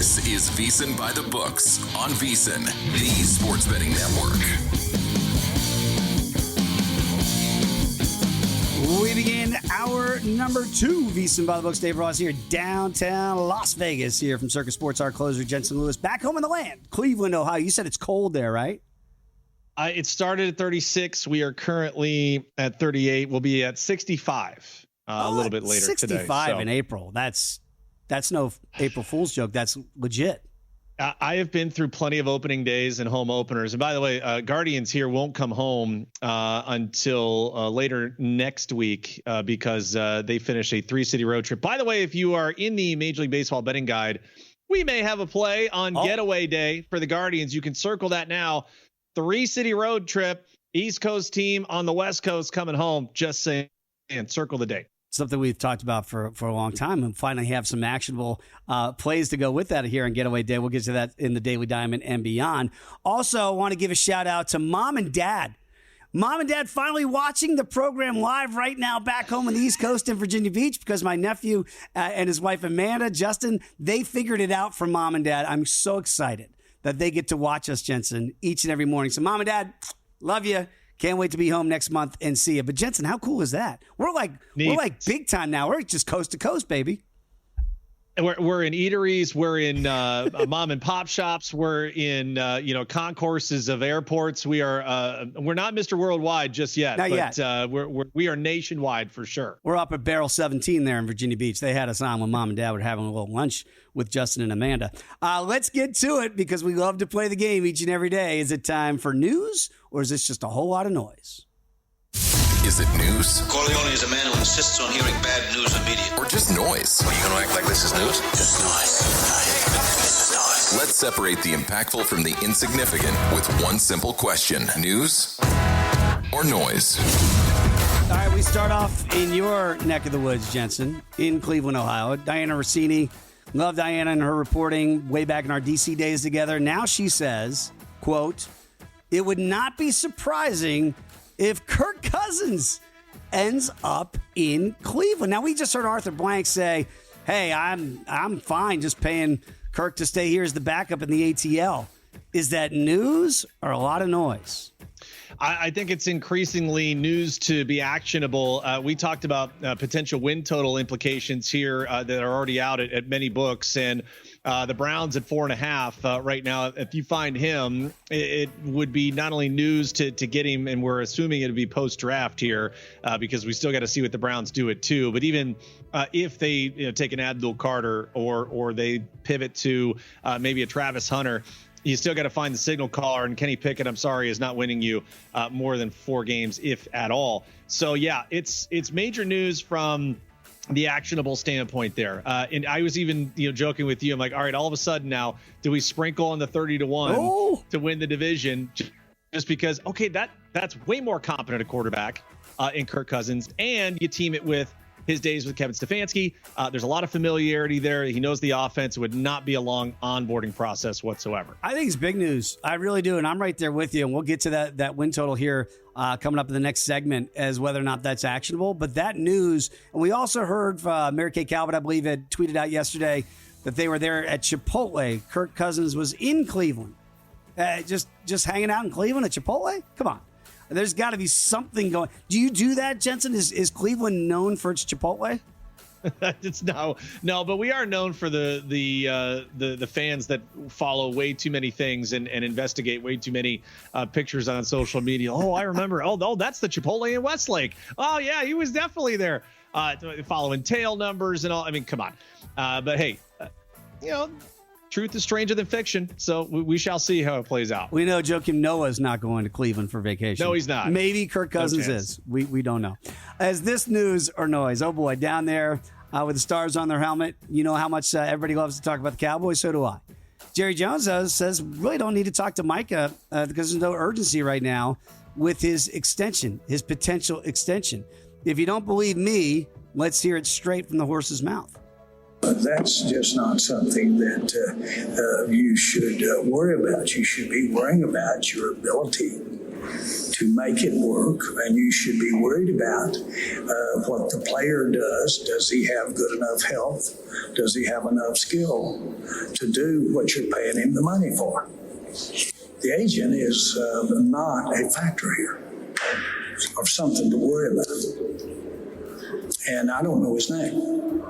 This is VSiN By The Books on VSiN, the sports betting network. We begin hour number 2, VSiN By The Books. Dave Ross here, downtown Las Vegas, here from Circus Sports. Our closer, Jensen Lewis, back home in the land, Cleveland, Ohio. You said it's cold there, right? It started at 36. We are currently at 38. We'll be at 65 a little bit later 65 today. 65 in April. That's no April Fool's joke. That's legit. I have been through plenty of opening days and home openers. And by the way, Guardians here won't come home until later next week because they finish a 3-city road trip. By the way, if you are in the Major League Baseball betting guide, we may have a play on Getaway Day for the Guardians. You can circle that now. 3-city road trip, East Coast team on the West Coast coming home. Just saying, and circle the date. Something we've talked about for a long time, and finally have some actionable plays to go with that here on Getaway Day. We'll get to that in the Daily Diamond and beyond. Also, I want to give a shout out to Mom and Dad. Mom and Dad finally watching the program live right now back home on the East Coast in Virginia Beach because my nephew and his wife Amanda, Justin, they figured it out for Mom and Dad. I'm so excited that they get to watch us, Jensen, each and every morning. So Mom and Dad, love you. Can't wait to be home next month and see you. But Jensen, how cool is that? We're like big time now. We're just coast to coast, baby. We're in eateries. We're in mom and pop shops. We're in concourses of airports. We are we're not Mr. Worldwide just yet. Not yet. We are nationwide for sure. We're up at Barrel 17 there in Virginia Beach. They had us on when Mom and Dad were having a little lunch with Justin and Amanda. Let's get to it because we love to play the game each and every day. Is it time for news or is this just a whole lot of noise? Is it news? Corleone is a man who insists on hearing bad news in media. Or just noise? Are you going to act like this is news? Just noise. This is noise. Let's separate the impactful from the insignificant with one simple question. News or noise? All right, we start off in your neck of the woods, Jensen, in Cleveland, Ohio. Diana Rossini. Love Diana and her reporting way back in our DC days together. Now she says, quote, "It would not be surprising if Kirk Cousins ends up in Cleveland." Now, we just heard Arthur Blank say, hey, I'm fine just paying Kirk to stay here as the backup in the ATL. Is that news or a lot of noise? I think it's increasingly news to be actionable. We talked about potential win total implications here that are already out at many books, and the Browns at 4.5 right now. If you find him, it would be not only news to get him, and we're assuming it'd be post draft here because we still got to see what the Browns do it too. But even if they take an Abdul Carter or they pivot to maybe a Travis Hunter, you still got to find the signal caller, and Kenny Pickett, I'm sorry, is not winning you more than 4 games, if at all. So yeah, it's major news from the actionable standpoint there. And I was even joking with you. I'm like, all right, all of a sudden now, do we sprinkle on the 30-1 to win the division? Just because, okay, that's way more competent a quarterback in Kirk Cousins, and you team it with his days with Kevin Stefanski. There's a lot of familiarity there. He knows the offense. It would not be a long onboarding process whatsoever. I think it's big news. I really do. And I'm right there with you. And we'll get to that win total here coming up in the next segment as whether or not that's actionable. But that news, and we also heard Mary Kay Calvert, I believe, had tweeted out yesterday that they were there at Chipotle. Kirk Cousins was in Cleveland. Just hanging out in Cleveland at Chipotle? Come on. There's got to be something going. Do you do that, Jensen? Is Cleveland known for its Chipotle? It's no, but we are known for the fans that follow way too many things and investigate way too many pictures on social media. Oh, I remember. Oh, that's the Chipotle in Westlake. Oh yeah, he was definitely there. Following tail numbers and all. I mean, come on. But hey, truth is stranger than fiction, so we shall see how it plays out. We know Joakim Noah's not going to Cleveland for vacation. No, he's not. Maybe Kirk Cousins is. We don't know. Is this news or noise? Oh, boy, down there with the stars on their helmet, you know how much everybody loves to talk about the Cowboys? So do I. Jerry Jones says really don't need to talk to Micah because there's no urgency right now with his extension, his potential extension. If you don't believe me, let's hear it straight from the horse's mouth. That's just not something that you should worry about. You should be worrying about your ability to make it work, and you should be worried about what the player does. Does he have good enough health? Does he have enough skill to do what you're paying him the money for? The agent is not a factor here, or something to worry about. And I don't know his name.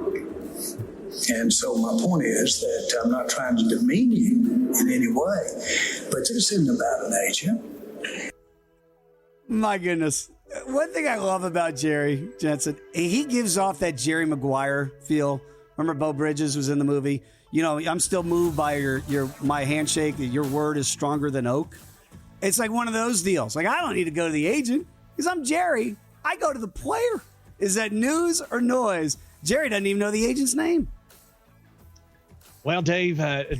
And so my point is that I'm not trying to demean you in any way, but this isn't about an agent. My goodness. One thing I love about Jerry Jensen, he gives off that Jerry Maguire feel. Remember Bo Bridges was in the movie? You know, I'm still moved by my handshake. Your word is stronger than oak. It's like one of those deals. Like, I don't need to go to the agent because I'm Jerry. I go to the player. Is that news or noise? Jerry doesn't even know the agent's name. Well, Dave Mulugeta.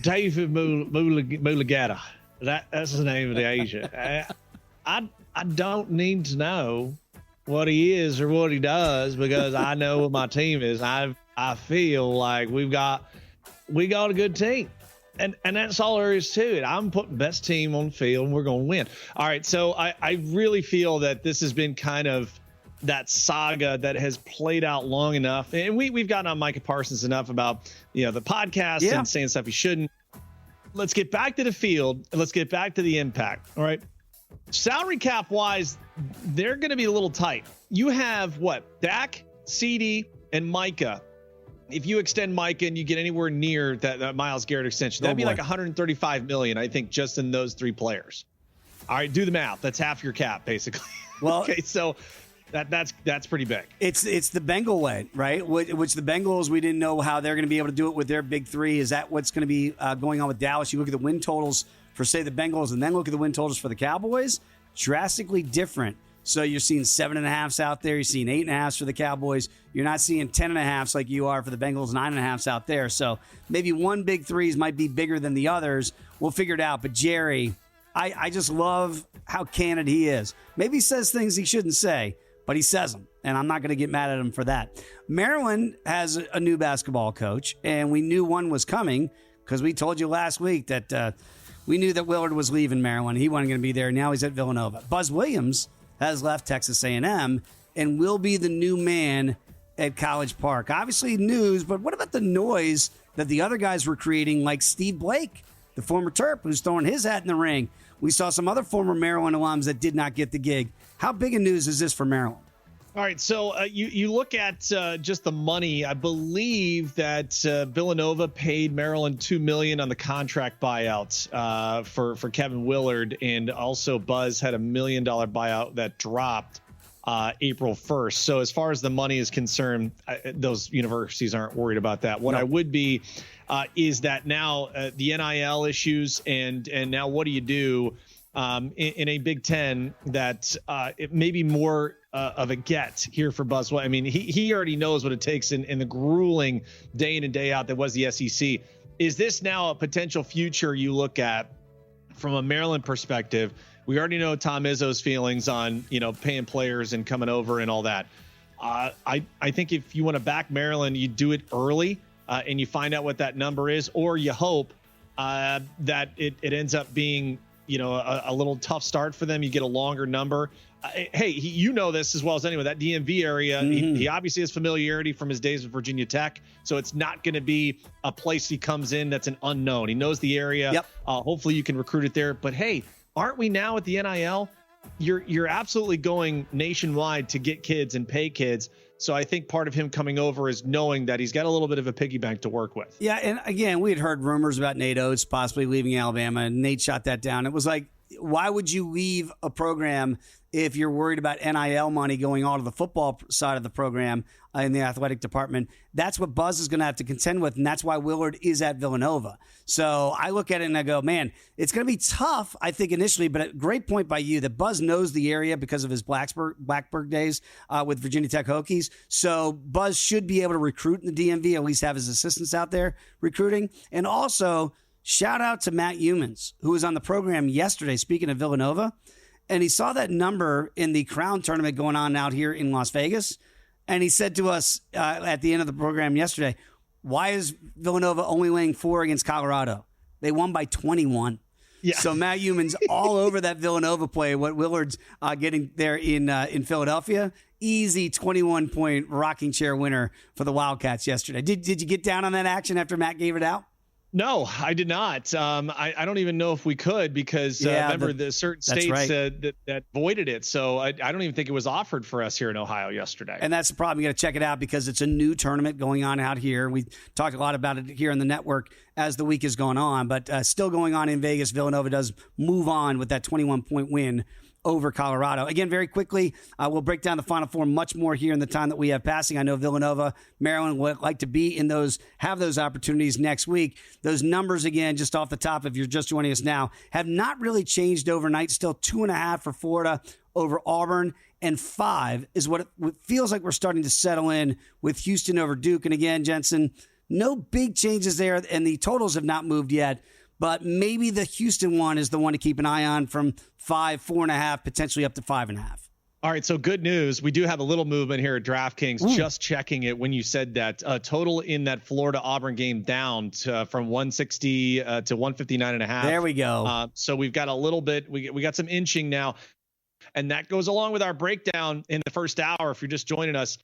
That's the name of the agent. I don't need to know what he is or what he does because I know what my team is. I feel like we got a good team. And that's all there is to it. I'm putting best team on the field and we're going to win. All right. So I really feel that this has been kind of that saga that has played out long enough. And we've gotten on Micah Parsons enough about, the podcast and saying stuff he shouldn't. Let's get back to the field and let's get back to the impact. All right. Salary cap wise, they're going to be a little tight. You have what? Dak, CD, and Micah. If you extend Micah and you get anywhere near that Myles Garrett extension, that'd be like $135 million, I think, just in those three players. All right, do the math. That's half your cap, basically. Well, okay, so that's pretty big. It's the Bengal way, right? Which the Bengals, we didn't know how they're going to be able to do it with their big three. Is that what's going to be going on with Dallas? You look at the win totals for, say, the Bengals, and then look at the win totals for the Cowboys. Drastically different. So you're seeing 7.5s out there. You're seeing 8.5s for the Cowboys. You're not seeing 10.5s like you are for the Bengals, 9.5s out there. So maybe one big threes might be bigger than the others. We'll figure it out. But Jerry, I just love how candid he is. Maybe he says things he shouldn't say, but he says them. And I'm not going to get mad at him for that. Maryland has a new basketball coach, and we knew one was coming because we told you last week that we knew that Willard was leaving Maryland. He wasn't going to be there. Now he's at Villanova. Buzz Williams has left Texas A&M and will be the new man at College Park. Obviously news, but what about the noise that the other guys were creating, like Steve Blake, the former Terp, who's throwing his hat in the ring? We saw some other former Maryland alums that did not get the gig. How big a news is this for Maryland? All right, so you look at just the money. I believe that Villanova paid Maryland $2 million on the contract buyouts for Kevin Willard, and also Buzz had $1 million buyout that dropped April 1st. So as far as the money is concerned, those universities aren't worried about that. What I would be is that now the NIL issues and now what do you do in a Big Ten that it may be more of a get here for Buzz. I mean, he already knows what it takes in the grueling day in and day out that was the SEC. Is this now a potential future you look at from a Maryland perspective? We already know Tom Izzo's feelings on, paying players and coming over and all that. I think if you want to back Maryland, you do it early and you find out what that number is, or you hope that it ends up being, a little tough start for them. You get a longer number. Hey, this as well as anyone, that DMV area, he obviously has familiarity from his days with Virginia Tech. So it's not going to be a place he comes in that's an unknown. He knows the area. Yep. Hopefully you can recruit it there. But hey, aren't we now at the NIL? You're absolutely going nationwide to get kids and pay kids. So I think part of him coming over is knowing that he's got a little bit of a piggy bank to work with. Yeah, and again, we had heard rumors about Nate Oates possibly leaving Alabama, and Nate shot that down. It was like, why would you leave a program if you're worried about NIL money going all to the football side of the program in the athletic department? That's what Buzz is going to have to contend with, and that's why Willard is at Villanova. So I look at it and I go, man, it's going to be tough, I think, initially, but a great point by you that Buzz knows the area because of his Blacksburg days with Virginia Tech Hokies. So Buzz should be able to recruit in the DMV, at least have his assistants out there recruiting. And also, shout out to Matt Humans, who was on the program yesterday, speaking of Villanova, and he saw that number in the Crown tournament going on out here in Las Vegas. And he said to us at the end of the program yesterday, why is Villanova only laying 4 against Colorado? They won by 21. Yeah. So Matt Human's all over that Villanova play. What Willard's getting there in Philadelphia, easy 21-point rocking chair winner for the Wildcats yesterday. Did you get down on that action after Matt gave it out? No, I did not. I don't even know if we could because remember the certain states right. that voided it. So I don't even think it was offered for us here in Ohio yesterday. And that's the problem. You got to check it out because it's a new tournament going on out here. We talked a lot about it here on the network as the week has gone on, but still going on in Vegas. Villanova does move on with that 21-point win over Colorado. Again, very quickly, we'll break down the Final Four much more here in the time that we have passing. I know Villanova, Maryland would like to be in those, have those opportunities next week. Those numbers, again, just off the top, if you're just joining us now, have not really changed overnight. Still 2.5 for Florida over Auburn, and 5 is what it feels like we're starting to settle in with Houston over Duke. And again, Jensen, no big changes there, and the totals have not moved yet. But maybe the Houston one is the one to keep an eye on from 5, 4.5, potentially up to 5.5. All right, so good news. We do have a little movement here at DraftKings. Just checking it when you said that. Total in that Florida-Auburn game down from 160 to 159.5. There we go. So we've got a little bit. We got some inching now. And that goes along with our breakdown in the first hour. If you're just joining us,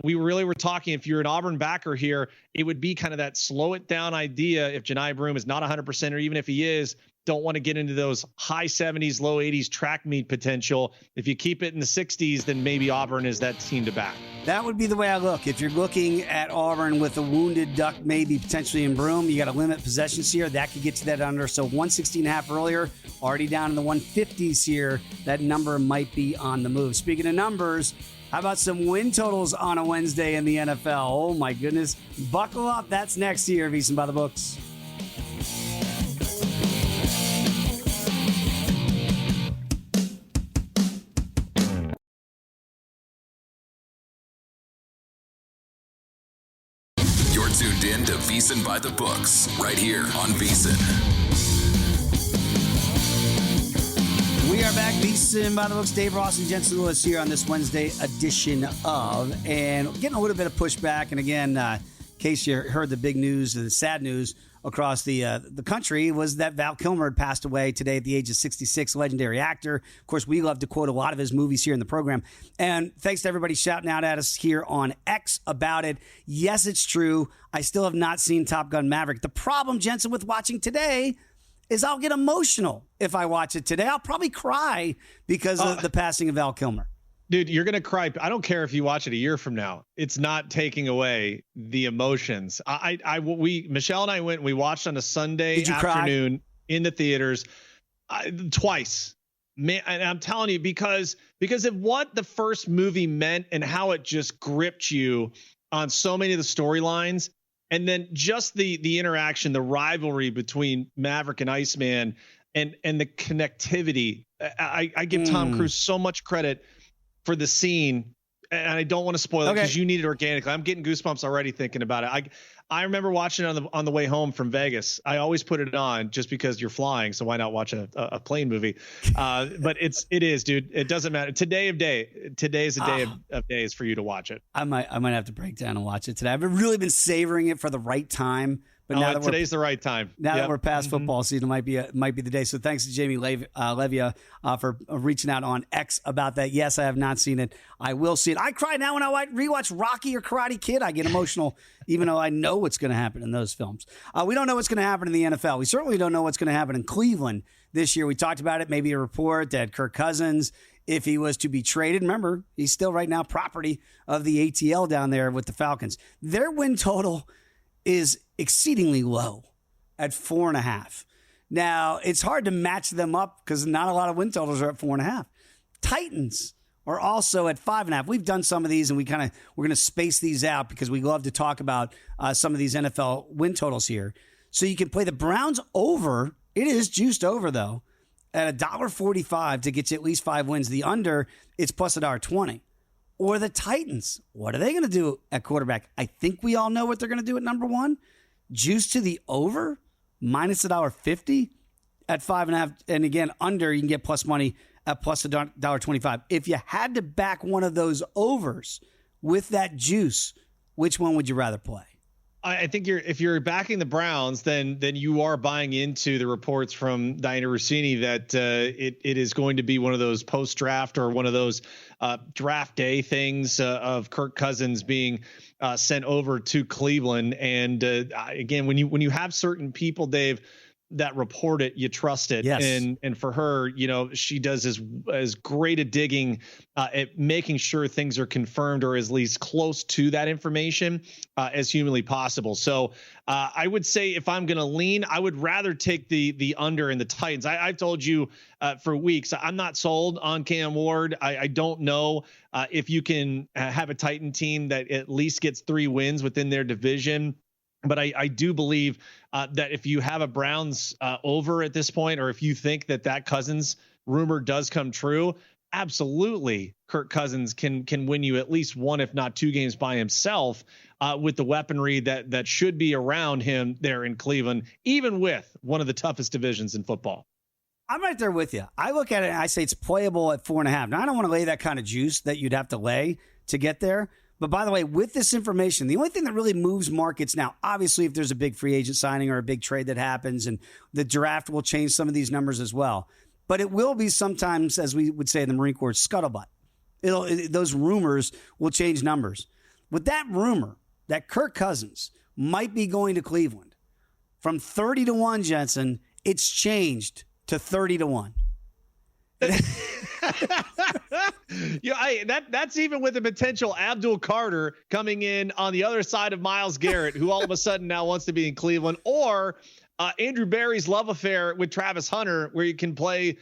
we really were talking, if you're an Auburn backer here, it would be kind of that slow it down idea. If Janai Broome is not 100%, or even if he is, don't want to get into those high 70s, low 80s track meet potential. If you keep it in the 60s, then maybe Auburn is that team to back. That would be the way I look. If you're looking at Auburn with a wounded duck, maybe potentially in Broome, you got to limit possessions here. That could get to that under. So 160.5 earlier, already down in the 150s here. That number might be on the move. Speaking of numbers, how about some win totals on a Wednesday in the NFL? Oh, my goodness. Buckle up. That's next year, VSiN By The Books. You're tuned in to VSiN By The Books, right here on VSiN. We are back, VSiN By The Books. Dave Ross and Jensen Lewis here on this Wednesday edition of, and getting a little bit of pushback. And again, in case you heard the big news, the sad news across the country, was that Val Kilmer had passed away today at the age of 66, legendary actor. Of course, we love to quote a lot of his movies here in the program. And thanks to everybody shouting out at us here on X about it. Yes, it's true. I still have not seen Top Gun Maverick. The problem, Jensen, with watching today is I'll get emotional if I watch it today. I'll probably cry because of the passing of Val Kilmer. Dude, you're going to cry. I don't care if you watch it a year from now. It's not taking away the emotions. Michelle and I went and we watched on a Sunday afternoon in the theaters twice. Man, and I'm telling you, because of what the first movie meant and how it just gripped you on so many of the storylines. And then just the interaction, the rivalry between Maverick and Iceman and the connectivity. I give Tom Cruise so much credit for the scene, and I don't want to spoil it because you need it organically. I'm getting goosebumps already thinking about it. I remember watching it on the way home from Vegas. I always put it on just because you're flying, so why not watch a plane movie? But it is, dude. It doesn't matter. Today is a day of days for you to watch it. I might have to break down and watch it today. I've really been savoring it for the right time. But now that today's the right time. Now that we're past football season, it might be the day. So thanks to Jamie Levia for reaching out on X about that. Yes, I have not seen it. I will see it. I cry now when I rewatch Rocky or Karate Kid. I get emotional, even though I know what's going to happen in those films. We don't know what's going to happen in the NFL. We certainly don't know what's going to happen in Cleveland this year. We talked about it. Maybe a report that Kirk Cousins, if he was to be traded, remember, he's still right now property of the ATL down there with the Falcons. Their win total is exceedingly low at 4.5. Now, it's hard to match them up because not a lot of win totals are at 4.5. Titans are also at 5.5. We've done some of these, and we're going to space these out because we love to talk about some of these NFL win totals here. So you can play the Browns over. It is juiced over, though, at $1.45 to get you at least 5 wins. The under, it's plus $1.20. Or the Titans. What are they going to do at quarterback? I think we all know what they're going to do at number 1. Juice to the over, minus $1.50 at 5.5. And again, under, you can get plus money at plus $1.25. If you had to back one of those overs with that juice, which one would you rather play? I think if you're backing the Browns, then you are buying into the reports from Diana Rossini that it is going to be one of those post-draft or one of those draft day things of Kirk Cousins being sent over to Cleveland. And again, when you have certain people, Dave, that report it, you trust it. Yes. And for her, she does as great a digging at making sure things are confirmed or at least close to that information as humanly possible. So I would say if I'm going to lean, I would rather take the under in the Titans. I've told you for weeks, I'm not sold on Cam Ward. I don't know if you can have a Titan team that at least gets 3 wins within their division. But I do believe that if you have a Browns over at this point, or if you think that Cousins rumor does come true, absolutely, Kirk Cousins can win you at least 1, if not 2 games by himself with the weaponry that should be around him there in Cleveland, even with one of the toughest divisions in football. I'm right there with you. I look at it and I say it's playable at 4.5. Now, I don't want to lay that kind of juice that you'd have to lay to get there. But by the way, with this information, the only thing that really moves markets now, obviously, if there's a big free agent signing or a big trade that happens, and the draft will change some of these numbers as well. But it will be sometimes, as we would say in the Marine Corps, scuttlebutt. Those rumors will change numbers. With that rumor that Kirk Cousins might be going to Cleveland, from 30-1, Jensen, it's changed to 30-1. That's even with the potential Abdul Carter coming in on the other side of Myles Garrett, who all of a sudden now wants to be in Cleveland, or Andrew Berry's love affair with Travis Hunter, where you can play,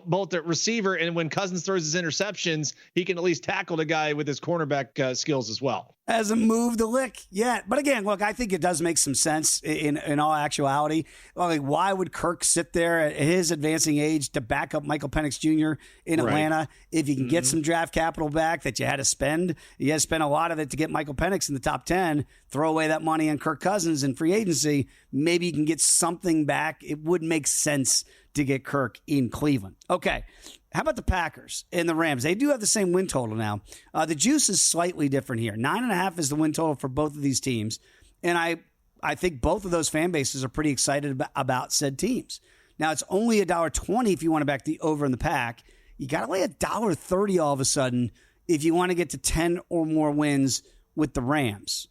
both the receiver, and when Cousins throws his interceptions, he can at least tackle the guy with his cornerback skills as well. Hasn't moved a lick yet. But again, look, I think it does make some sense in all actuality. Like, why would Kirk sit there at his advancing age to back up Michael Penix Jr. in Atlanta if you can get some draft capital back that you had to spend? You had to spend a lot of it to get Michael Penix in the top 10, throw away that money on Kirk Cousins in free agency. Maybe you can get something back. It would make sense to get Kirk in Cleveland. Okay. How about the Packers and the Rams? They do have the same win total now. The juice is slightly different here. 9.5 is the win total for both of these teams. And I think both of those fan bases are pretty excited about said teams. Now, it's only $1.20 if you want to back the over in the pack. You got to lay $1.30 all of a sudden if you want to get to 10 or more wins with the Rams.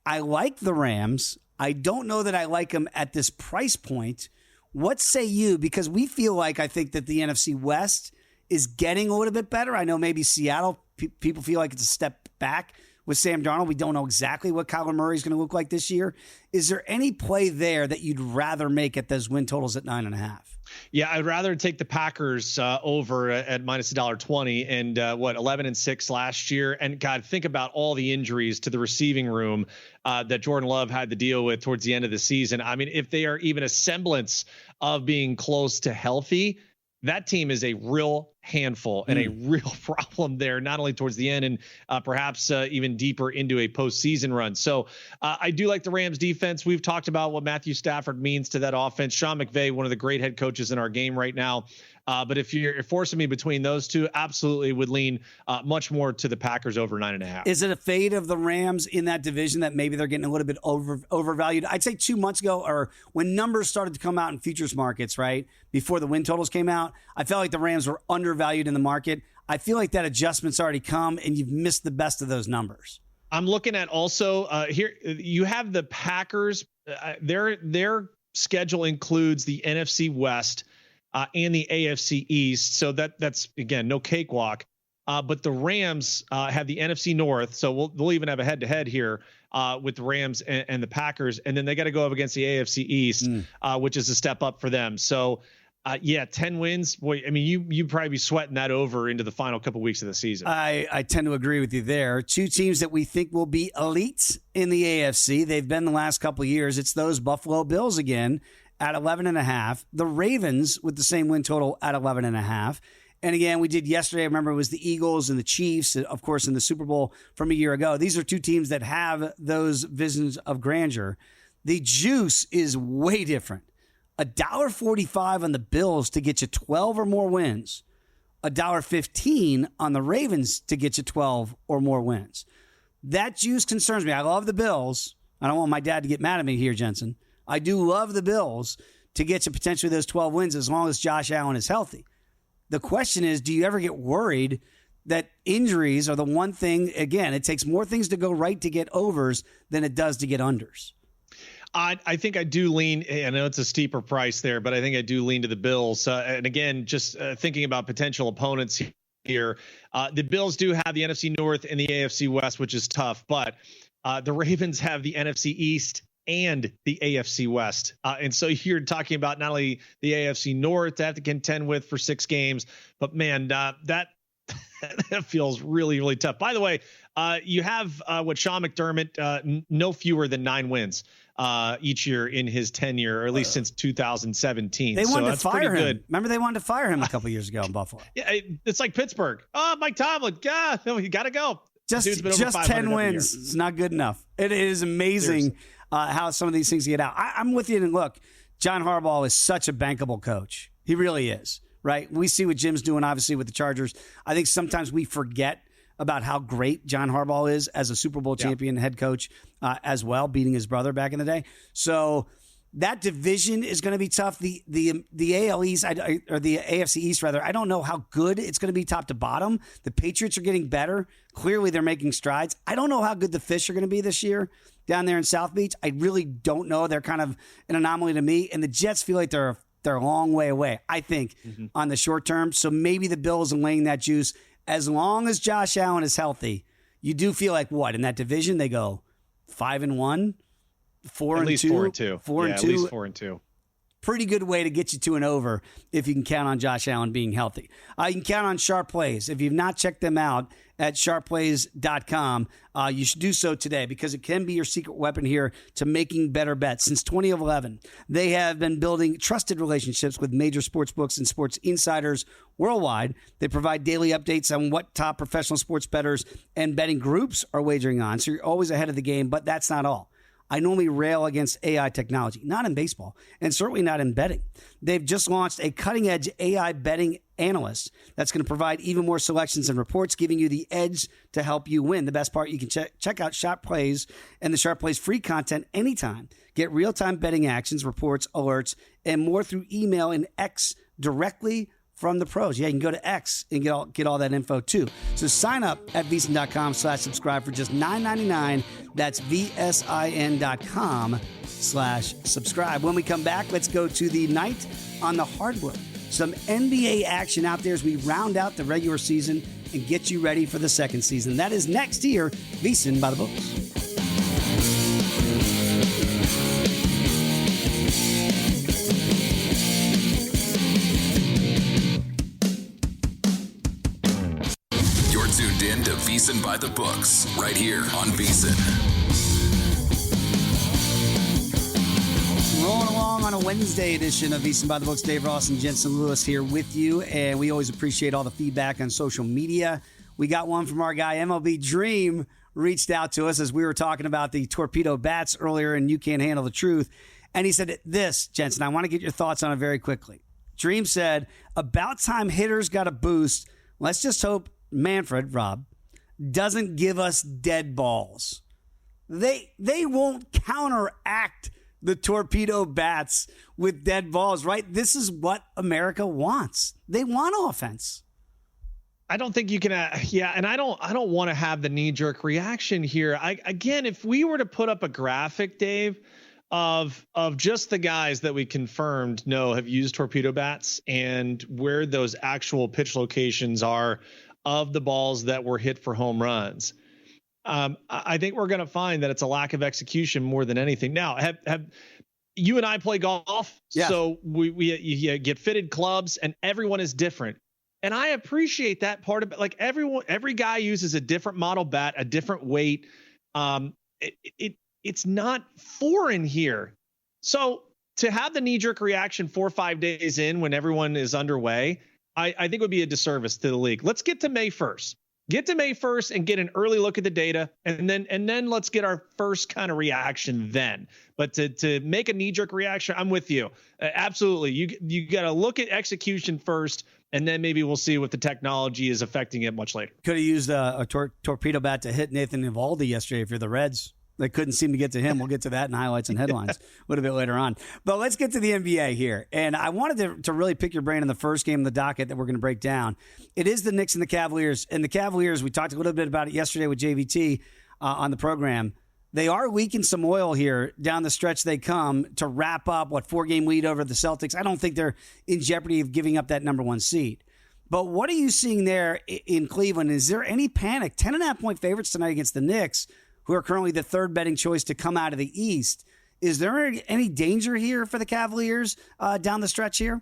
I like the Rams. I don't know that I like them at this price point. What say you? Because we feel like, I think that the NFC West is getting a little bit better. I know maybe Seattle, people feel like it's a step back with Sam Darnold. We don't know exactly what Kyler Murray is going to look like this year. Is there any play there that you'd rather make at those win totals at 9.5? Yeah, I'd rather take the Packers over at minus $1.20 and 11-6 last year. And God, think about all the injuries to the receiving room that Jordan Love had to deal with towards the end of the season. I mean, if they are even a semblance of being close to healthy, that team is a real handful and a real problem there, not only towards the end and perhaps even deeper into a postseason run. So I do like the Rams defense. We've talked about what Matthew Stafford means to that offense. Sean McVay, one of the great head coaches in our game right now. But if you're forcing me between those two, absolutely would lean much more to the Packers over 9.5. Is it a fade of the Rams in that division that maybe they're getting a little bit overvalued? I'd say 2 months ago, or when numbers started to come out in futures markets, right, before the win totals came out, I felt like the Rams were undervalued in the market. I feel like that adjustment's already come, and you've missed the best of those numbers. I'm looking at also here. You have the Packers. Their schedule includes the NFC West and the AFC East. So that's again, no cakewalk. But the Rams have the NFC North. So we'll even have a head-to-head here with the Rams and the Packers. And then they got to go up against the AFC East, which is a step up for them. So 10 wins. Boy, I mean, you'd probably be sweating that over into the final couple weeks of the season. I tend to agree with you there. 2 teams that we think will be elite in the AFC. They've been the last couple of years. It's those Buffalo Bills again at 11.5. The Ravens with the same win total at 11.5. And again, we did yesterday, I remember it was the Eagles and the Chiefs, of course, in the Super Bowl from a year ago. These are 2 teams that have those visions of grandeur. The juice is way different. $1.45 on the Bills to get you 12 or more wins. $1.15 on the Ravens to get you 12 or more wins. That juice concerns me. I love the Bills. I don't want my dad to get mad at me here, Jensen. I do love the Bills to get to potentially those 12 wins as long as Josh Allen is healthy. The question is, do you ever get worried that injuries are the one thing, again, it takes more things to go right to get overs than it does to get unders? I think I do lean. I know it's a steeper price there, but I think I do lean to the Bills. And again, just thinking about potential opponents here, the Bills do have the NFC North and the AFC West, which is tough. But the Ravens have the NFC East and the AFC West. And so you're talking about not only the AFC North to have to contend with for 6 games, but man, that feels really, really tough. By the way, you have with Sean McDermott, no fewer than 9 wins each year in his tenure, or at least since 2017. They wanted to fire him. Good. Remember, they wanted to fire him a couple years ago in Buffalo. Yeah, it's like Pittsburgh. Oh, Mike Tomlin, you got to go. Just 10 wins. It's not good enough. It is amazing how some of these things get out. I'm with you. And look, John Harbaugh is such a bankable coach. He really is, right? We see what Jim's doing, obviously, with the Chargers. I think sometimes we forget about how great John Harbaugh is as a Super Bowl champion head coach as well, beating his brother back in the day. So that division is going to be tough. The AL East, or the AFC East, rather, I don't know how good it's going to be top to bottom. The Patriots are getting better. Clearly, they're making strides. I don't know how good the Fish are going to be this year down there in South Beach. I really don't know. They're kind of an anomaly to me. And the Jets feel like they're a long way away, I think, on the short term. So maybe the Bills are laying that juice. As long as Josh Allen is healthy, you do feel like what? In that division, they go 5-1, 4-2. At least 4-2. 4-2. At least 4-2. Pretty good way to get you to an over if you can count on Josh Allen being healthy. You can count on Sharp Plays. If you've not checked them out at sharpplays.com, you should do so today because it can be your secret weapon here to making better bets. Since 2011, they have been building trusted relationships with major sports books and sports insiders worldwide. They provide daily updates on what top professional sports bettors and betting groups are wagering on, so you're always ahead of the game, but that's not all. I normally rail against AI technology, not in baseball, and certainly not in betting. They've just launched a cutting-edge AI betting analyst that's going to provide even more selections and reports, giving you the edge to help you win. The best part, you can check out Sharp Plays and the Sharp Plays free content anytime. Get real-time betting actions, reports, alerts, and more through email and X directly from the pros. Yeah, you can go to X and get all that info too. So sign up at VSiN.com/subscribe for just $9.99. That's VSIN.com/subscribe. When we come back, let's go to the night on the hardwood. Some NBA action out there as we round out the regular season and get you ready for the second season. That is next here, VSiN by the Books. Tuned in to VSiN by the Books, right here on VSiN. Rolling along on a Wednesday edition of VSiN by the Books. Dave Ross and Jensen Lewis here with you, and we always appreciate all the feedback on social media. We got one from our guy MLB Dream, reached out to us as we were talking about the torpedo bats earlier, and You Can't Handle the Truth. And he said this, Jensen, I want to get your thoughts on it very quickly. Dream said, about time hitters got a boost. Let's just hope Manfred, Rob, doesn't give us dead balls. They won't counteract the torpedo bats with dead balls, right? This is what America wants. They want offense. I don't think you can. And I don't want to have the knee-jerk reaction here. Again, if we were to put up a graphic, Dave, of just the guys that we confirmed have used torpedo bats and where those actual pitch locations are of the balls that were hit for home runs, I think we're going to find that it's a lack of execution more than anything. Now, have you and I play golf? Yeah. So you get fitted clubs, and everyone is different. And I appreciate that part of it. Like every guy uses a different model bat, a different weight. It's not foreign here. So to have the knee-jerk reaction 4 or 5 days in when everyone is underway, I think would be a disservice to the league. Let's get to May 1st. Get to May 1st and get an early look at the data, and then let's get our first kind of reaction then. But to make a knee-jerk reaction, I'm with you. Absolutely. You got to look at execution first, and then maybe we'll see what the technology is affecting it much later. Could have used a torpedo bat to hit Nathan Eovaldi yesterday if you're the Reds. They couldn't seem to get to him. We'll get to that in highlights and headlines a little bit later on. But let's get to the NBA here. And I wanted to really pick your brain on the first game of the docket that we're going to break down. It is the Knicks and the Cavaliers. And the Cavaliers, we talked a little bit about it yesterday with JVT on the program. They are leaking some oil here down the stretch they come to wrap up, 4-game lead over the Celtics. I don't think they're in jeopardy of giving up that number 1 seed. But what are you seeing there in Cleveland? Is there any panic? 10.5-point favorites tonight against the Knicks, who are currently the third betting choice to come out of the East. Is there any danger here for the Cavaliers down the stretch here?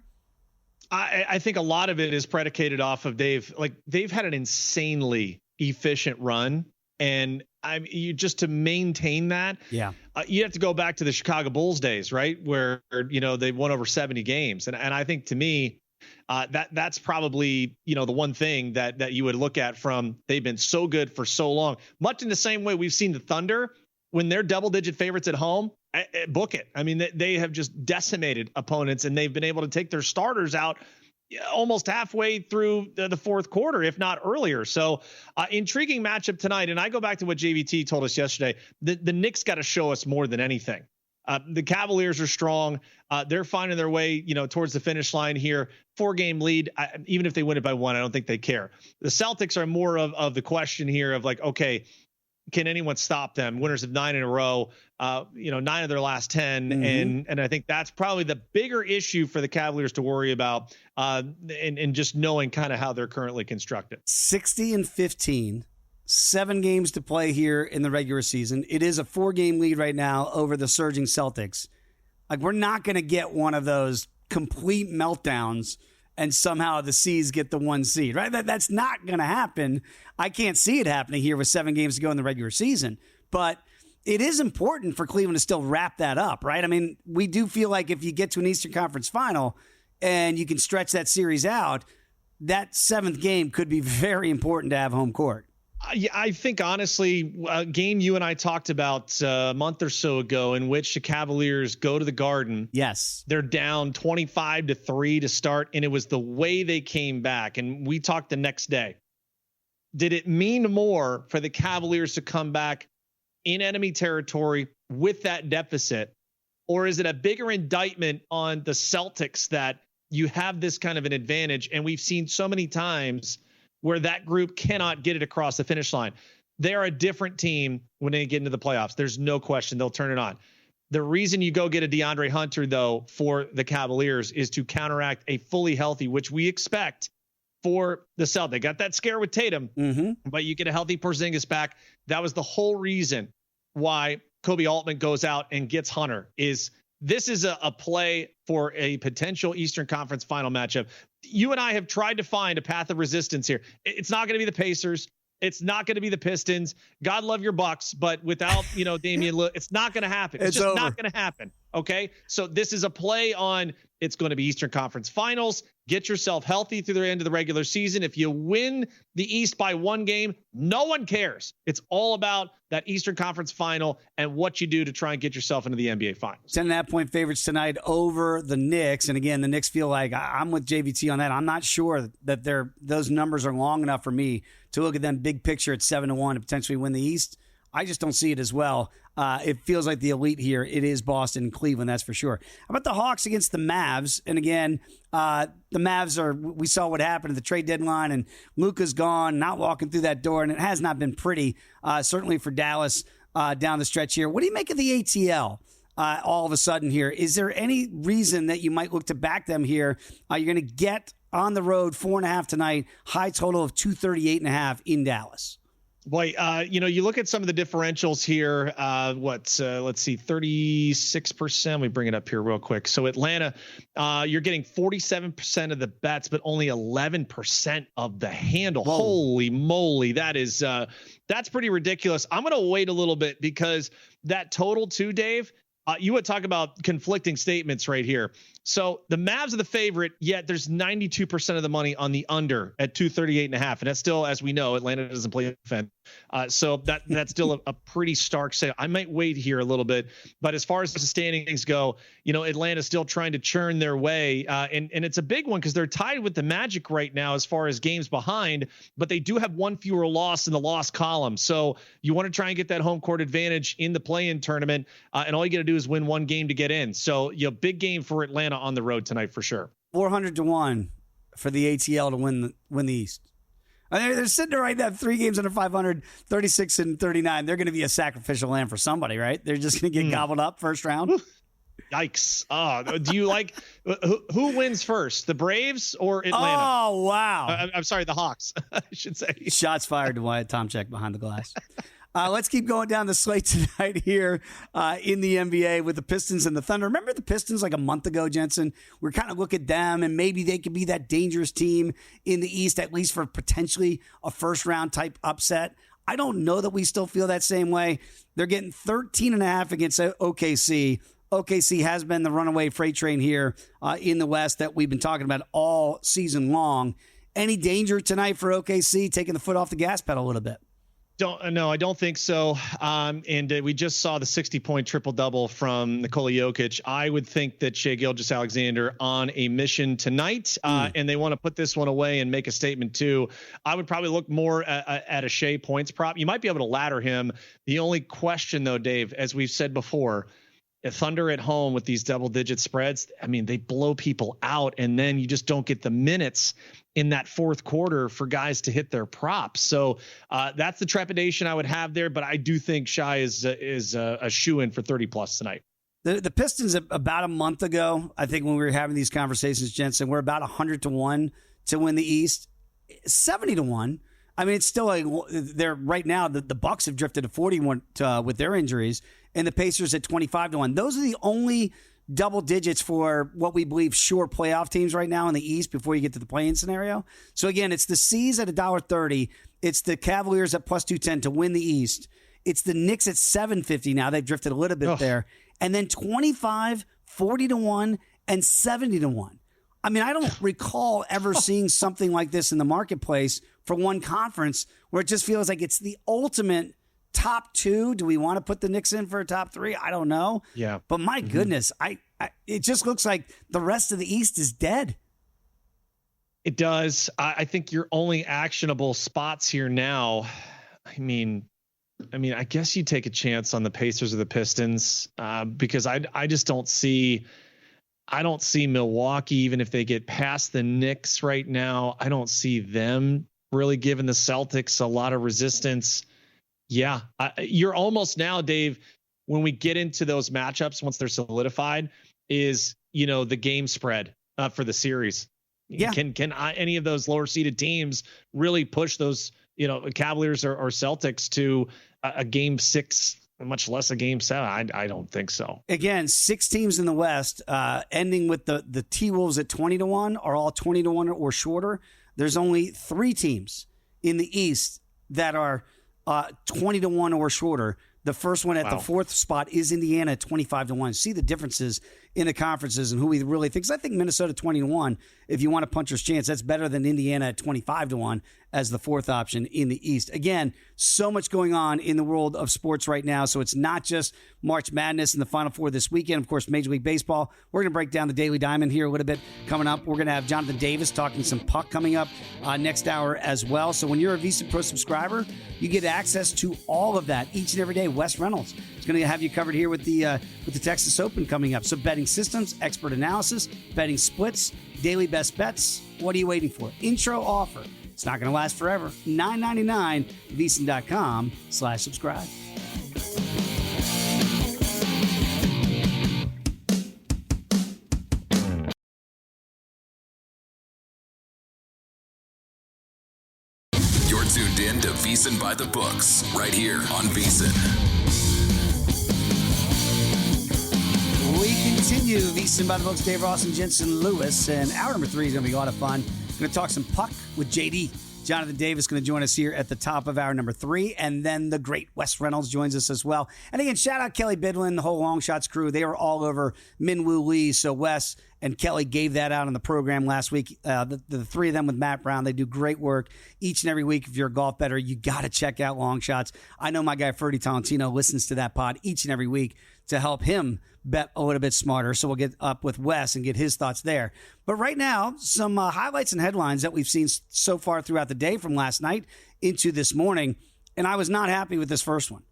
I think a lot of it is predicated off of they've had an insanely efficient run. And you just to maintain that, you have to go back to the Chicago Bulls days, right? Where, they won over 70 games. And I think to me, that's probably, the one thing that you would look at from they've been so good for so long, much in the same way we've seen the Thunder when they're double-digit favorites at home. Book it. I mean, they have just decimated opponents, and they've been able to take their starters out almost halfway through the fourth quarter, if not earlier. So intriguing matchup tonight. And I go back to what JVT told us yesterday. The Knicks got to show us more than anything. The Cavaliers are strong. They're finding their way, towards the finish line here. 4-game lead. Even if they win it by 1, I don't think they care. The Celtics are more of the question here of okay, can anyone stop them? Winners of 9 in a row, 9 of their last 10. Mm-hmm. And I think that's probably the bigger issue for the Cavaliers to worry about, and just knowing kind of how they're currently constructed. 60-15, 7 games to play here in the regular season. It is a 4-game lead right now over the surging Celtics. We're not going to get one of those complete meltdowns and somehow the C's get the 1 seed, right? That's not going to happen. I can't see it happening here with 7 games to go in the regular season. But it is important for Cleveland to still wrap that up, right? I mean, we do feel like if you get to an Eastern Conference final and you can stretch that series out, that 7th game could be very important to have home court. I think, honestly, a game you and I talked about a month or so ago in which the Cavaliers go to the Garden. Yes. They're down 25-3 to start, and it was the way they came back. And we talked the next day. Did it mean more for the Cavaliers to come back in enemy territory with that deficit? Or is it a bigger indictment on the Celtics that you have this kind of an advantage? And we've seen so many times where that group cannot get it across the finish line. They're a different team when they get into the playoffs. There's no question they'll turn it on. The reason you go get a DeAndre Hunter, though, for the Cavaliers is to counteract a fully healthy, which we expect for the Celtics. They got that scare with Tatum, but you get a healthy Porzingis back. That was the whole reason why Kobe Altman goes out and gets Hunter. This is a play for a potential Eastern Conference final matchup. You and I have tried to find a path of resistance here. It's not going to be the Pacers. It's not going to be the Pistons. God love your Bucks, but without, Damian Lillard, it's not going to happen. It's just not going to happen. Okay. So this is a play on, it's going to be Eastern Conference Finals. Get yourself healthy through the end of the regular season. If you win the East by 1 game, no one cares. It's all about that Eastern Conference Final and what you do to try and get yourself into the NBA Finals. 10.5-point favorites tonight over the Knicks. And again, the Knicks feel like I'm with JVT on that. I'm not sure that those numbers are long enough for me to look at them big picture at 7-1 to potentially win the East. I just don't see it as well. It feels like the elite here. It is Boston and Cleveland, that's for sure. How about the Hawks against the Mavs? And again, the Mavs we saw what happened at the trade deadline, and Luka's gone, not walking through that door, and it has not been pretty, certainly for Dallas down the stretch here. What do you make of the ATL all of a sudden here? Is there any reason that you might look to back them here? You're going to get on the road 4.5 tonight, high total of 238.5 in Dallas. Boy, you look at some of the differentials here. Let's see, 36%. Let me bring it up here real quick. So Atlanta, you're getting 47% of the bets, but only 11% of the handle. Whoa. Holy moly. That's pretty ridiculous. I'm going to wait a little bit because that total too, Dave, you would talk about conflicting statements right here. So the Mavs are the favorite, yet there's 92% of the money on the under at 238.5. And that's still, as we know, Atlanta doesn't play defense. So that's still a pretty stark sale. I might wait here a little bit, but as far as the standings go, Atlanta's still trying to churn their way. And it's a big one because they're tied with the Magic right now as far as games behind, but they do have one fewer loss in the loss column. So you want to try and get that home court advantage in the play-in tournament. And all you got to do is win one game to get in. So, big game for Atlanta on the road tonight for sure. 400-1 for the ATL to win the East. They're sitting there right now, 3 games under 500, 36 and 39. They're going to be a sacrificial lamb for somebody, right? They're just going to get gobbled up first round. Yikes. Do you like who wins first, the Braves or Atlanta? Oh, wow. I'm sorry, the Hawks, I should say. Shots fired to Wyatt Tomczyk behind the glass. Let's keep going down the slate tonight here in the NBA with the Pistons and the Thunder. Remember the Pistons like a month ago, Jensen? We're kind of looking at them, and maybe they could be that dangerous team in the East, at least for potentially a first-round type upset. I don't know that we still feel that same way. They're getting 13.5 against OKC. OKC has been the runaway freight train here in the West that we've been talking about all season long. Any danger tonight for OKC taking the foot off the gas pedal a little bit? No, I don't think so. And we just saw the 60-point triple-double from Nikola Jokic. I would think that Shai Gilgeous-Alexander on a mission tonight, and they want to put this one away and make a statement too. I would probably look more at a Shai points prop. You might be able to ladder him. The only question, though, Dave, as we've said before, Thunder at home with these double-digit spreads, they blow people out, and then you just don't get the minutes in that fourth quarter for guys to hit their props. So that's the trepidation I would have there, but I do think Shai is a shoo-in for 30+ tonight. The Pistons, about a month ago, I think when we were having these conversations, Jensen, we're about 100-1 to win the East, 70-1. It's still they're right now. The Bucks have drifted to 41 with their injuries, and the Pacers at 25-1. Those are the only double digits for what we believe sure playoff teams right now in the East before you get to the play-in scenario. So again, it's the C's at $1.30. It's the Cavaliers at +210 to win the East. It's the Knicks at $7.50 now. They've drifted a little bit there. And then 25, 40-1, and 70-1. I don't recall ever seeing something like this in the marketplace for one conference where it just feels like it's the ultimate top 2. Do we want to put the Knicks in for a top 3? I don't know. Yeah. But my goodness, it just looks like the rest of the East is dead. It does. I think your only actionable spots here now, I guess you take a chance on the Pacers or the Pistons because I just don't see Milwaukee, even if they get past the Knicks right now. I don't see them really giving the Celtics a lot of resistance. Yeah, you're almost now, Dave, when we get into those matchups, once they're solidified, is, the game spread for the series. Yeah. Can any of those lower seeded teams really push those, Cavaliers or Celtics to a game 6, much less a game 7? I don't think so. Again, 6 teams in the West, ending with the T-Wolves at 20-1 are all 20-1 or shorter. There's only 3 teams in the East that are 20-1 or shorter. The first one at the 4th spot is Indiana at 25-1. See the differences in the conferences and who we really think. I think Minnesota 20-1, if you want a puncher's chance, that's better than Indiana at 25-1 as the 4th option in the East. Again, so much going on in the world of sports right now. So it's not just March Madness and the Final Four this weekend. Of course, Major League Baseball. We're going to break down the Daily Diamond here a little bit coming up. We're going to have Jonathan Davis talking some puck coming up next hour as well. So when you're a VSiN Pro subscriber, you get access to all of that each and every day. Wes Reynolds is going to have you covered here with the Texas Open coming up. So betting systems, expert analysis, betting splits, daily best bets. What are you waiting for? Intro offer. It's not going to last forever. $9.99, VSiN.com/subscribe. You're tuned in to VSiN By The Books, right here on VSiN. We continue VSiN By The Books. Dave Ross and Jensen Lewis. And hour number 3 is going to be a lot of fun. We're going to talk some puck with JD Jonathan Davis going to join us here at the top of hour number 3. And then the great Wes Reynolds joins us as well. And again, shout out Kelly Bidlin, the whole Long Shots crew. They were all over Min Woo Lee. So Wes and Kelly gave that out on the program last week. The three of them with Matt Brown, they do great work each and every week. If you're a golf bettor, you got to check out Long Shots. I know my guy Ferdy Tolentino listens to that pod each and every week to help him bet a little bit smarter. So we'll get up with Wes and get his thoughts there. But right now, some highlights and headlines that we've seen so far throughout the day from last night into this morning. And I was not happy with this first one.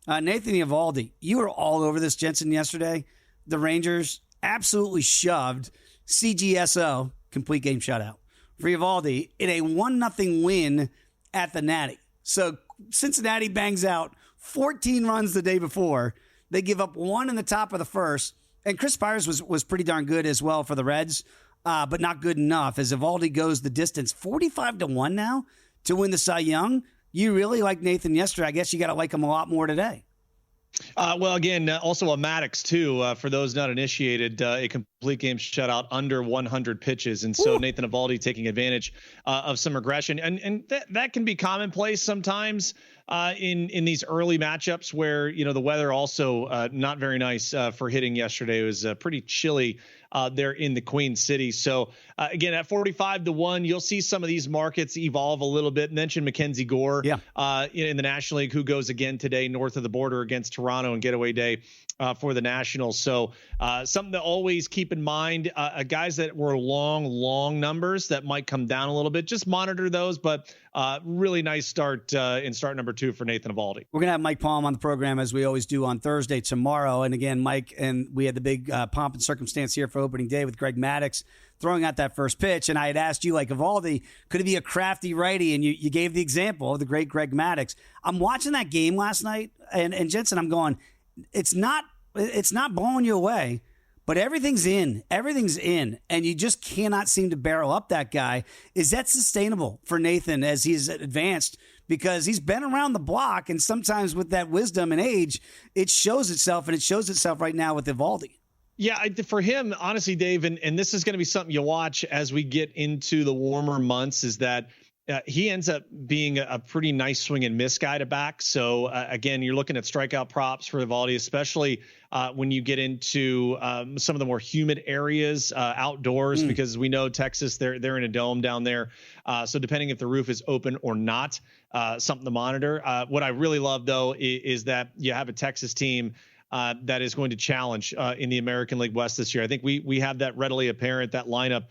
Nathan Eovaldi, you were all over this, Jensen, yesterday. The Rangers absolutely shoved CGSO, complete game shutout, for Eovaldi in a 1-0 win at the Natty. So Cincinnati bangs out 14 runs the day before. They give up 1 in the top of the first. And Chris Byers was pretty darn good as well for the Reds, but not good enough as Eovaldi goes the distance. 45-1 now to win the Cy Young. You really like Nathan yesterday. I guess you got to like him a lot more today. Well, again, also a Maddox, too, for those not initiated, a complete game shutout under 100 pitches. And so Nathan Eovaldi taking advantage of some regression. And that can be commonplace sometimes in these early matchups where, the weather also not very nice for hitting yesterday. It was pretty chilly there in the Queen City. So again, at 45-1, you'll see some of these markets evolve a little bit. Mention Mackenzie Gore in the National League, who goes again today north of the border against Toronto and getaway day for the Nationals. So something to always keep in mind, guys that were long numbers that might come down a little bit, just monitor those. But really nice start in start number 2 for Nathan Eovaldi. We're going to have Mike Palm on the program as we always do on Thursday tomorrow. And again, Mike, and we had the big pomp and circumstance here for opening day with Greg Maddux throwing out that first pitch. And I had asked you, like, Eovaldi, could it be a crafty righty? And you gave the example of the great Greg Maddux. I'm watching that game last night, and Jensen, I'm going, it's not blowing you away, but everything's in, and you just cannot seem to barrel up that guy. Is that sustainable for Nathan as he's advanced? Because he's been around the block, and sometimes with that wisdom and age, it shows itself, and it shows itself right now with Eovaldi. Yeah, for him, honestly, Dave, and this is going to be something you watch as we get into the warmer months, is that he ends up being a pretty nice swing and miss guy to back. So again, you're looking at strikeout props for Eovaldi, especially when you get into some of the more humid areas outdoors, because we know Texas, they're in a dome down there. So depending if the roof is open or not, something to monitor. What I really love, though, is that you have a Texas team that is going to challenge in the American League West this year. I think we have that readily apparent, that lineup.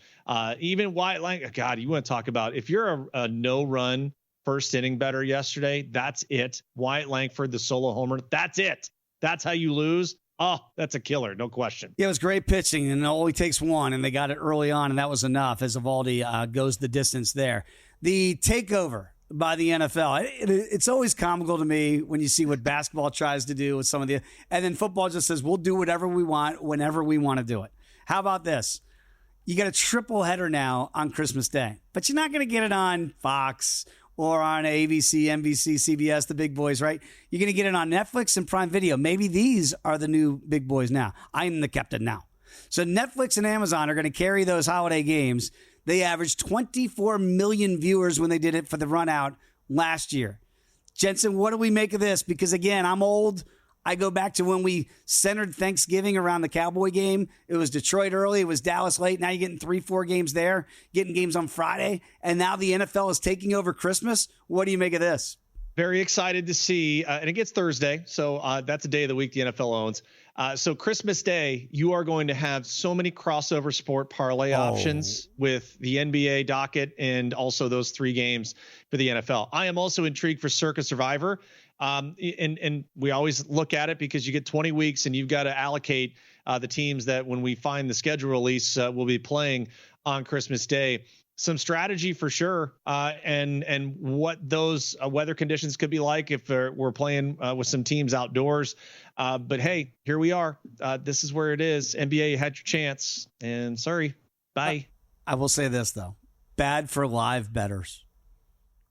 Even Wyatt Langford, God, you want to talk about, if you're a no-run first inning better yesterday, that's it. Wyatt Langford, the solo homer, that's it. That's how you lose. Oh, that's a killer, no question. Yeah, it was great pitching, and it only takes one, and they got it early on, and that was enough as Eovaldi goes the distance there. The takeover by the NFL. It's always comical to me when you see what basketball tries to do with some of the, and then football just says, we'll do whatever we want, whenever we want to do it. How about this? You got a triple header now on Christmas Day, but you're not going to get it on Fox or on ABC, NBC, CBS, the big boys, right? You're going to get it on Netflix and Prime Video. Maybe these are the new big boys now. I'm the captain now. So Netflix and Amazon are going to carry those holiday games. They averaged 24 million viewers when they did it for the run out last year. Jensen, what do we make of this? Because, again, I'm old. I go back to when we centered Thanksgiving around the Cowboy game. It was Detroit early. It was Dallas late. Now you're getting 3-4 games there, getting games on Friday. And now the NFL is taking over Christmas. What do you make of this? Very excited to see, and it gets Thursday, so that's a day of the week the NFL owns. So Christmas Day, you are going to have so many crossover sport parlay options with the NBA docket and also those 3 games for the NFL. I am also intrigued for Circa Survivor, and we always look at it because you get 20 weeks and you've got to allocate the teams that when we find the schedule release will be playing on Christmas Day. Some strategy for sure, and what those weather conditions could be like if we're playing with some teams outdoors. But hey, here we are. This is where it is. NBA, you had your chance, and sorry, bye. I will say this though, bad for live bettors.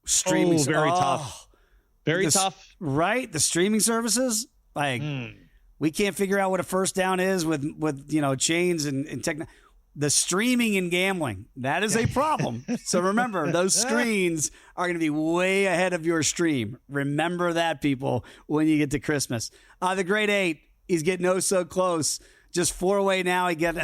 Streaming, very tough, very tough. Right, the streaming services, like we can't figure out what a first down is with chains and technology. the streaming and gambling, that is a problem. So remember, those screens are going to be way ahead of your stream. Remember that, people, when you get to Christmas. The grade 8, he's getting oh so close. Just 4 away now. He got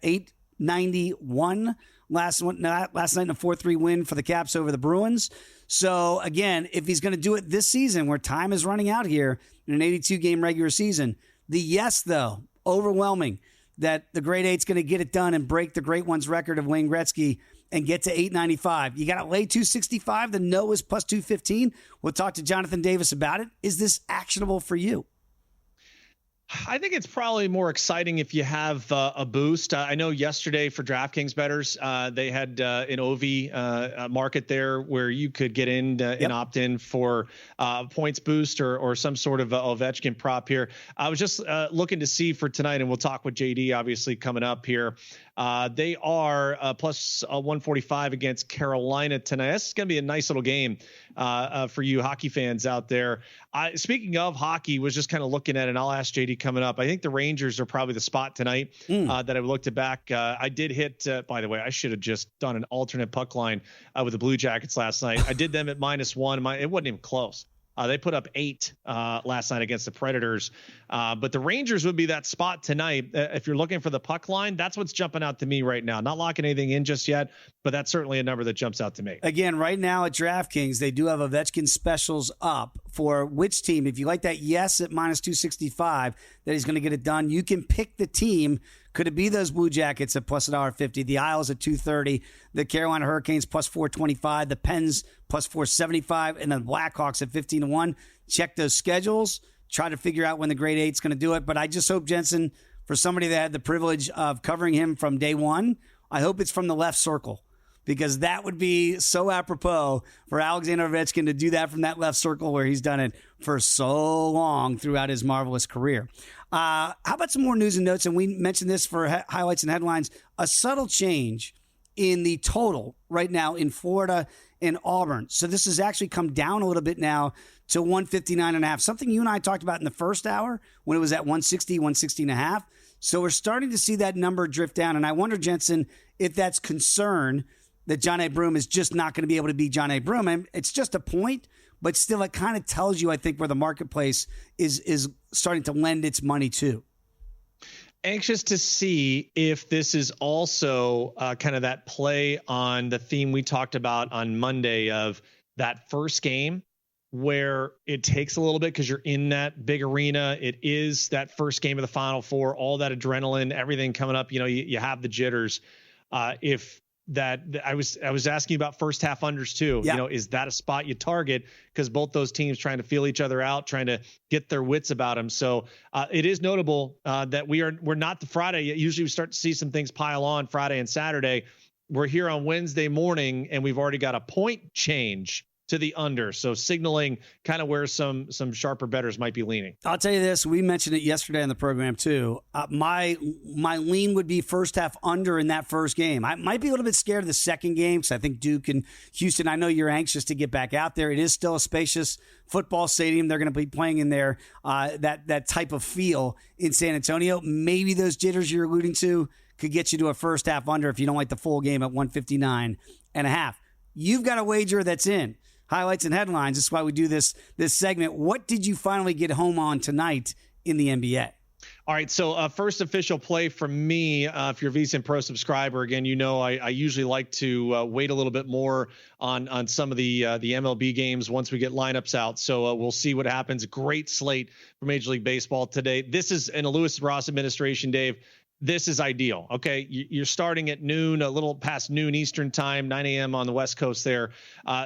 891 last night in a 4-3 win for the Caps over the Bruins. So again, if he's going to do it this season, where time is running out here in an 82-game regular season, the yes, though, overwhelming that the grade 8's going to get it done and break the great one's record of Wayne Gretzky and get to 895. You got to lay 265. The no is plus 215. We'll talk to Jonathan Davis about it. Is this actionable for you? I think it's probably more exciting if you have a boost. I know yesterday for DraftKings bettors, they had an OV market there where you could get in and opt in for points boost or some sort of Ovechkin prop here. I was just looking to see for tonight, and we'll talk with JD obviously coming up here. They are plus 145 against Carolina tonight. This is going to be a nice little game for you hockey fans out there. Speaking of hockey, was just kind of looking at it, and I'll ask JD coming up. I think the Rangers are probably the spot tonight that I looked back. I did hit, by the way, I should have just done an alternate puck line with the Blue Jackets last night. I did them at -1. It wasn't even close. They put up 8 last night against the Predators. But the Rangers would be that spot tonight. If you're looking for the puck line, that's what's jumping out to me right now. Not locking anything in just yet, but that's certainly a number that jumps out to me. Again, right now at DraftKings, they do have Ovechkin specials up for which team. If you like that yes at -265, that he's going to get it done, you can pick the team. Could it be those Blue Jackets at plus $1.50, the Isles at 230, the Carolina Hurricanes plus 425, the Pens plus 475, and the Blackhawks at 15-1? Check those schedules. Try to figure out when the grade 8's going to do it. But I just hope, Jensen, for somebody that had the privilege of covering him from day one, I hope it's from the left circle, because that would be so apropos for Alexander Ovechkin to do that from that left circle where he's done it for so long throughout his marvelous career. How about some more news and notes? And we mentioned this for highlights and headlines. A subtle change in the total right now in Florida and Auburn. So this has actually come down a little bit now to 159.5. Something you and I talked about in the first hour when it was at 160, 160.5. So we're starting to see that number drift down. And I wonder, Jensen, if that's concern that John A. Broome is just not going to be able to be John A. Broome. And it's just a point, but still it kind of tells you, I think, where the marketplace is starting to lend its money to. Anxious to see if this is also kind of that play on the theme we talked about on Monday of that first game where it takes a little bit because you're in that big arena. It is that first game of the Final Four, all that adrenaline, everything coming up. You know, you have the jitters. If that I was asking about first half unders too. Yeah. You know, is that a spot you target? Because both those teams trying to feel each other out, trying to get their wits about them. So it is notable that we're not the Friday yet. Usually we start to see some things pile on Friday and Saturday. We're here on Wednesday morning and we've already got a point change to the under. So signaling kind of where some sharper bettors might be leaning. I'll tell you this. We mentioned it yesterday on the program too. My lean would be first half under in that first game. I might be a little bit scared of the second game because I think Duke and Houston, I know you're anxious to get back out there. It is still a spacious football stadium. They're going to be playing in there, that type of feel in San Antonio. Maybe those jitters you're alluding to could get you to a first half under if you don't like the full game at 159.5. You've got a wager that's in. Highlights and headlines. This is why we do this segment. What did you finally get home on tonight in the NBA? All right, so first official play from me, if you're a VSiN Pro subscriber, again, you know I usually like to wait a little bit more on some of the MLB games once we get lineups out. So we'll see what happens. Great slate for Major League Baseball today. This is in a Lewis Ross administration, Dave. This is ideal. Okay. You're starting at noon, a little past noon Eastern time, 9 a.m. on the West Coast there.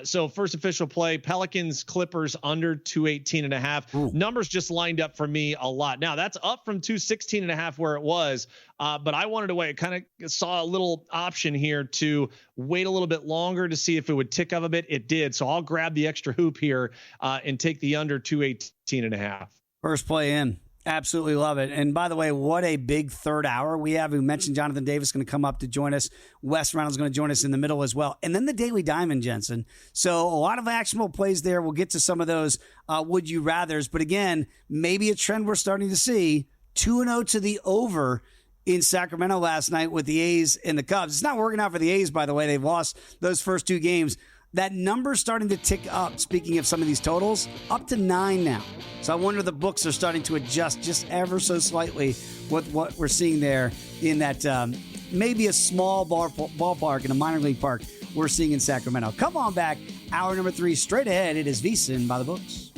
So first official play, Pelicans, Clippers under 218.5. Ooh. Numbers just lined up for me a lot. Now that's up from 216.5 where it was. But I wanted to wait, kind of saw a little option here to wait a little bit longer to see if it would tick up a bit. It did. So I'll grab the extra hoop here and take the under 218.5. First play in. Absolutely love it. And by the way, what a big third hour we have. We mentioned Jonathan Davis going to come up to join us. Wes Reynolds going to join us in the middle as well. And then the Daily Diamond, Jensen. So a lot of actionable plays there. We'll get to some of those would you rathers. But again, maybe a trend we're starting to see. 2-0 to the over in Sacramento last night with the A's and the Cubs. It's not working out for the A's, by the way. They've lost those first 2 games. That number's starting to tick up, speaking of some of these totals, up to 9 now. So I wonder if the books are starting to adjust just ever so slightly with what we're seeing there in that maybe a small ballpark in a minor league park we're seeing in Sacramento. Come on back. Hour number 3 straight ahead. It is VSiN by the Books.